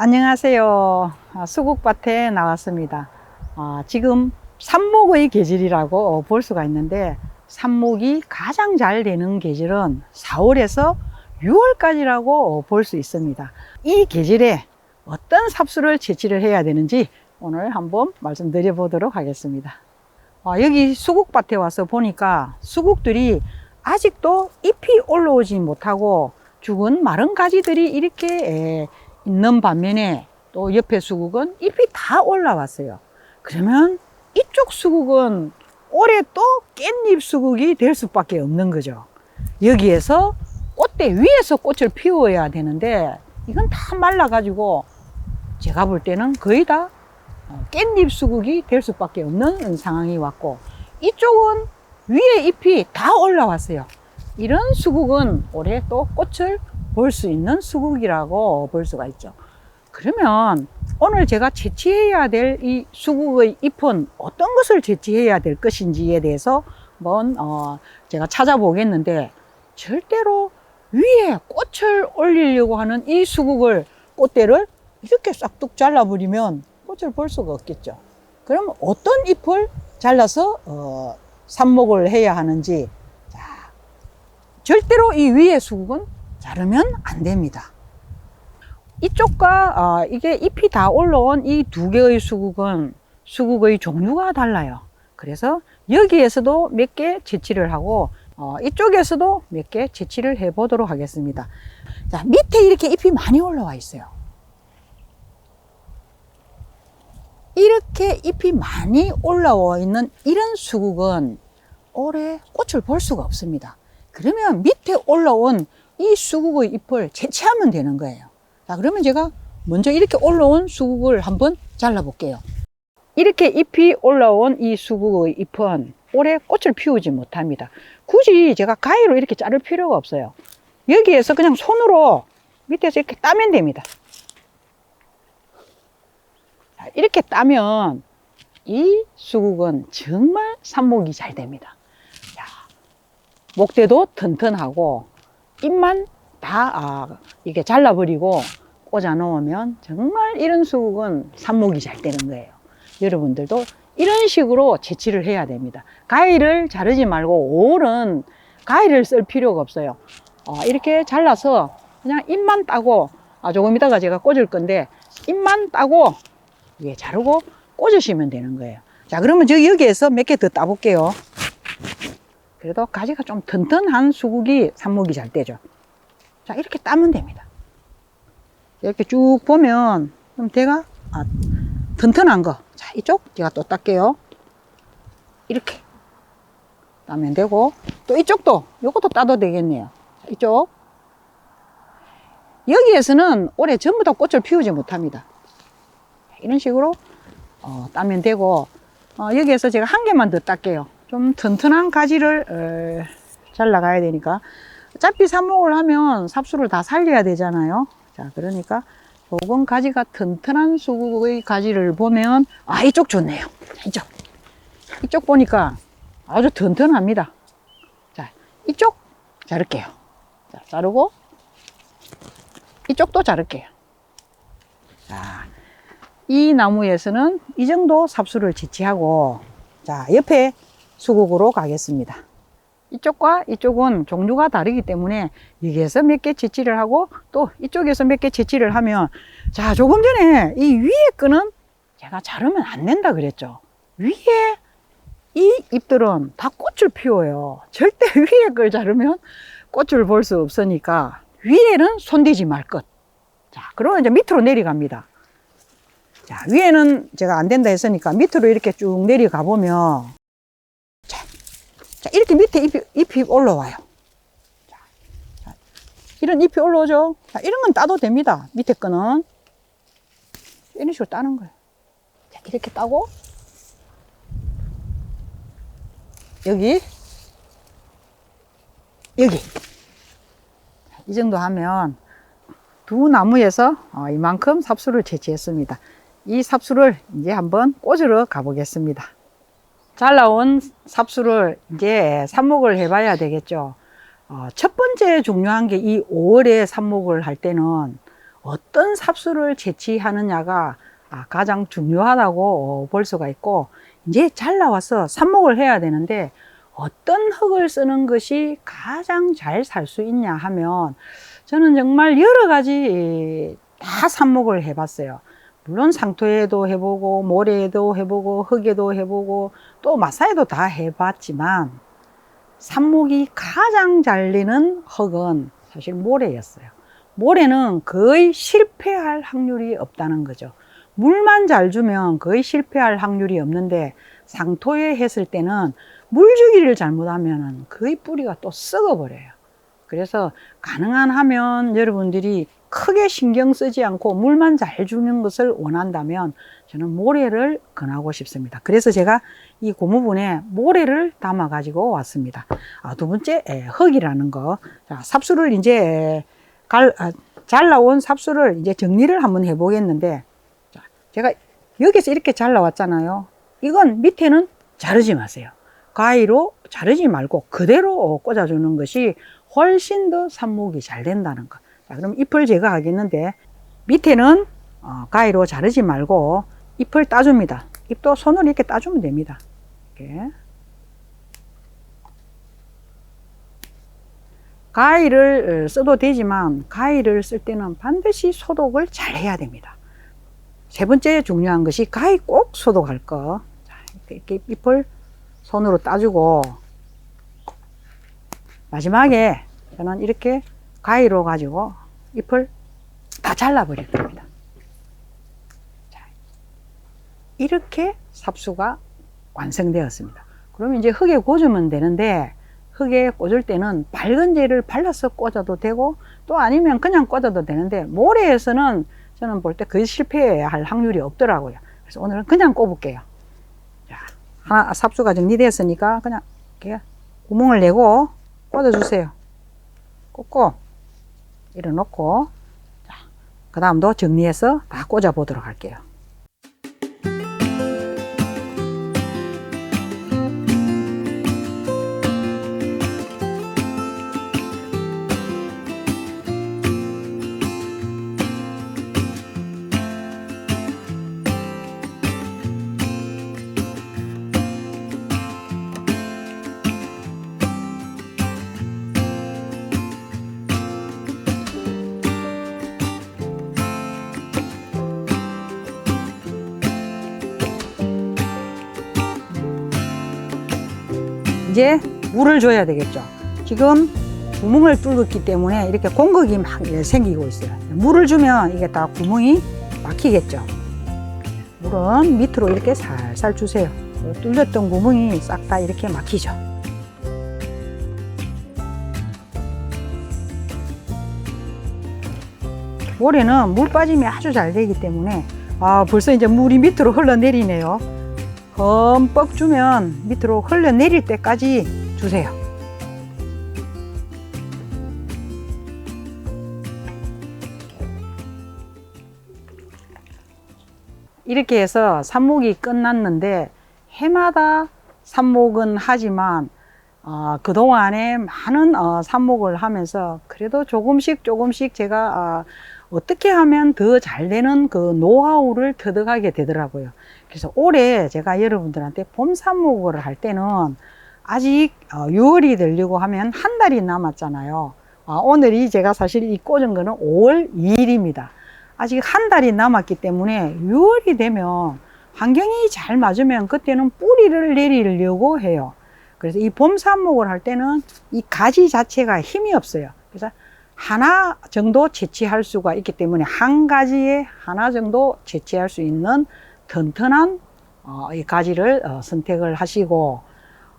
안녕하세요. 수국밭에 나왔습니다. 지금 삽목의 계절이라고 볼 수가 있는데, 삽목이 가장 잘 되는 계절은 4월에서 6월까지라고 볼 수 있습니다. 이 계절에 어떤 삽수를 채취를 해야 되는지 오늘 한번 말씀드려 보도록 하겠습니다. 여기 수국밭에 와서 보니까 수국들이 아직도 잎이 올라오지 못하고 죽은 마른 가지들이 이렇게 있는 반면에, 또 옆에 수국은 잎이 다 올라왔어요. 그러면 이쪽 수국은 올해 또 깻잎 수국이 될 수밖에 없는 거죠. 여기에서 꽃대 위에서 꽃을 피워야 되는데, 이건 다 말라가지고 제가 볼 때는 거의 다 깻잎 수국이 될 수밖에 없는 상황이 왔고, 이쪽은 위에 잎이 다 올라왔어요. 이런 수국은 올해 또 꽃을 볼 수 있는 수국이라고 볼 수가 있죠. 그러면 오늘 제가 채취해야 될 이 수국의 잎은 어떤 것을 채취해야 될 것인지에 대해서 한번 제가 찾아보겠는데, 절대로 위에 꽃을 올리려고 하는 이 수국을, 꽃대를 이렇게 싹둑 잘라버리면 꽃을 볼 수가 없겠죠. 그럼 어떤 잎을 잘라서 삽목을 해야 하는지, 절대로 이 위에 수국은 자르면 안 됩니다. 이쪽과 이게 잎이 다 올라온 이 두 개의 수국은 수국의 종류가 달라요. 그래서 여기에서도 몇 개 채취를 하고 이쪽에서도 몇 개 채취를 해 보도록 하겠습니다. 자, 밑에 이렇게 잎이 많이 올라와 있어요. 이렇게 잎이 많이 올라와 있는 이런 수국은 올해 꽃을 볼 수가 없습니다. 그러면 밑에 올라온 이 수국의 잎을 채취하면 되는 거예요. 자, 그러면 제가 먼저 이렇게 올라온 수국을 한번 잘라 볼게요. 이렇게 잎이 올라온 이 수국의 잎은 올해 꽃을 피우지 못합니다. 굳이 제가 가위로 이렇게 자를 필요가 없어요. 여기에서 그냥 손으로 밑에서 이렇게 따면 됩니다. 자, 이렇게 따면 이 수국은 정말 삽목이 잘 됩니다. 자, 목대도 튼튼하고 잎만 다 이게 잘라버리고 꽂아 놓으면 정말 이런 수국은 삽목이 잘 되는 거예요. 여러분들도 이런 식으로 채취를 해야 됩니다. 가위를 자르지 말고, 올은 가위를 쓸 필요가 없어요. 이렇게 잘라서 그냥 잎만 따고, 조금 이따가 제가 꽂을 건데 잎만 따고 이게 자르고 꽂으시면 되는 거예요. 자, 그러면 저 여기에서 몇 개 더 따볼게요. 그래도 가지가 좀 튼튼한 수국이 삽목이 잘 되죠. 자, 이렇게 따면 됩니다. 이렇게 쭉 보면 좀 대가 튼튼한 거. 자, 이쪽 제가 또 딸게요. 이렇게 따면 되고, 또 이쪽도 요것도 따도 되겠네요. 자, 이쪽. 여기에서는 올해 전부 다 꽃을 피우지 못합니다. 이런 식으로 따면 되고, 여기에서 제가 한 개만 더 딸게요. 좀 튼튼한 가지를 잘라가야 되니까. 어차피 삽목을 하면 삽수를 다 살려야 되잖아요. 자, 그러니까 조금 가지가 튼튼한 수국의 가지를 보면, 이쪽 좋네요. 이쪽 보니까 아주 튼튼합니다. 자, 이쪽 자를게요. 자, 자르고 이쪽도 자를게요. 자, 이 나무에서는 이 정도 삽수를 채취하고, 자, 옆에 수국으로 가겠습니다. 이쪽과 이쪽은 종류가 다르기 때문에 여기에서 몇 개 채취를 하고 또 이쪽에서 몇 개 채취를 하면, 자, 조금 전에 이 위에 거는 제가 자르면 안 된다 그랬죠. 위에 이 잎들은 다 꽃을 피워요. 절대 위에 걸 자르면 꽃을 볼 수 없으니까 위에는 손대지 말 것. 자, 그러면 이제 밑으로 내려갑니다. 자, 위에는 제가 안 된다 했으니까 밑으로 이렇게 쭉 내려가 보면, 자, 이렇게 밑에 잎이 올라와요. 자, 이런 잎이 올라오죠. 자, 이런 건 따도 됩니다. 밑에 거는 이런 식으로 따는 거예요. 자, 이렇게 따고 여기 이 정도 하면 두 나무에서 이만큼 삽수를 채취했습니다. 이 삽수를 이제 한번 꽂으러 가보겠습니다. 잘라온 삽수를 이제 삽목을 해봐야 되겠죠. 첫 번째 중요한 게, 이 5월에 삽목을 할 때는 어떤 삽수를 채취하느냐가 가장 중요하다고 볼 수가 있고, 이제 잘 나와서 삽목을 해야 되는데 어떤 흙을 쓰는 것이 가장 잘 살 수 있냐 하면, 저는 정말 여러 가지 다 삽목을 해봤어요. 물론 상토에도 해보고 모래에도 해보고 흙에도 해보고 또 마사에도 다 해봤지만, 삽목이 가장 잘 되는 흙은 사실 모래였어요. 모래는 거의 실패할 확률이 없다는 거죠. 물만 잘 주면 거의 실패할 확률이 없는데, 상토에 했을 때는 물 주기를 잘못하면 거의 뿌리가 또 썩어버려요. 그래서 가능한 하면 여러분들이 크게 신경 쓰지 않고 물만 잘 주는 것을 원한다면 저는 모래를 권하고 싶습니다. 그래서 제가 이 고무분에 모래를 담아 가지고 왔습니다. 두 번째, 흙이라는 거. 자, 삽수를 이제 잘 나온 삽수를 이제 정리를 한번 해 보겠는데, 자, 제가 여기서 이렇게 잘 나왔잖아요. 이건 밑에는 자르지 마세요. 가위로 자르지 말고 그대로 꽂아주는 것이 훨씬 더 삽목이 잘 된다는 거. 자, 그럼 잎을 제거하겠는데, 밑에는 가위로 자르지 말고 잎을 따줍니다. 잎도 손으로 이렇게 따주면 됩니다. 이렇게. 가위를 써도 되지만 가위를 쓸 때는 반드시 소독을 잘 해야 됩니다. 세 번째 중요한 것이 가위 꼭 소독할 거. 자, 이렇게 잎을 손으로 따주고, 마지막에 저는 이렇게 가위로 가지고 잎을 다 잘라버릴 겁니다. 자, 이렇게 삽수가 완성되었습니다. 그러면 이제 흙에 꽂으면 되는데, 흙에 꽂을 때는 밝은 재를 발라서 꽂아도 되고 또 아니면 그냥 꽂아도 되는데, 모래에서는 저는 볼 때 거의 실패할 확률이 없더라고요. 그래서 오늘은 그냥 꼽을게요. 자, 삽수가 정리되었으니까 그냥 이렇게 구멍을 내고 꽂아주세요. 꽂고 일어놓고, 그 다음도 정리해서 다 꽂아 보도록 할게요. 이제 물을 줘야 되겠죠. 지금 구멍을 뚫었기 때문에 이렇게 공극이 막 생기고 있어요. 물을 주면 이게 다 구멍이 막히겠죠. 물은 밑으로 이렇게 살살 주세요. 뚫렸던 구멍이 싹 다 이렇게 막히죠. 모래는 물 빠짐이 아주 잘 되기 때문에, 벌써 이제 물이 밑으로 흘러내리네요. 흠뻑 주면 밑으로 흘러내릴 때까지 주세요. 이렇게 해서 삽목이 끝났는데, 해마다 삽목은 하지만 그동안에 많은 삽목을 하면서 그래도 조금씩 제가 어떻게 하면 더 잘 되는 그 노하우를 터득하게 되더라고요. 그래서 올해 제가 여러분들한테 봄 삽목을 할 때는 아직 6월이 되려고 하면 한 달이 남았잖아요. 오늘이 제가 사실 이 꽂은 거는 5월 2일입니다. 아직 한 달이 남았기 때문에 6월이 되면 환경이 잘 맞으면 그때는 뿌리를 내리려고 해요. 그래서 이 봄 삽목을 할 때는 이 가지 자체가 힘이 없어요. 그래서 하나 정도 채취할 수가 있기 때문에 한 가지에 하나 정도 채취할 수 있는 튼튼한 이 가지를 선택을 하시고,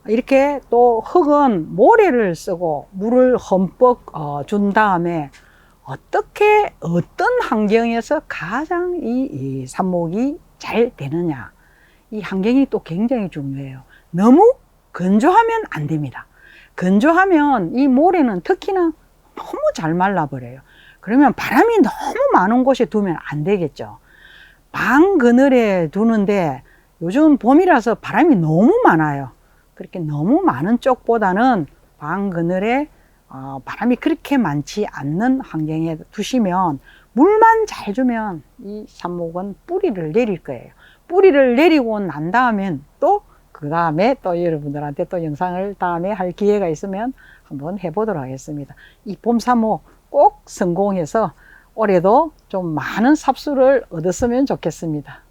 이렇게 또 흙은 모래를 쓰고 물을 흠뻑 준 다음에 어떤 환경에서 가장 이 삽목이 잘 되느냐, 이 환경이 또 굉장히 중요해요. 너무 건조하면 안 됩니다. 건조하면 이 모래는 특히나 너무 잘 말라버려요. 그러면 바람이 너무 많은 곳에 두면 안 되겠죠. 방 그늘에 두는데 요즘 봄이라서 바람이 너무 많아요. 그렇게 너무 많은 쪽보다는 방 그늘에 바람이 그렇게 많지 않는 환경에 두시면 물만 잘 주면 이 삽목은 뿌리를 내릴 거예요. 뿌리를 내리고 난 다음엔 또 그 다음에 또 여러분들한테 또 영상을 다음에 할 기회가 있으면 한번 해보도록 하겠습니다. 이 봄삽목 꼭 성공해서 올해도 좀 많은 삽수를 얻었으면 좋겠습니다.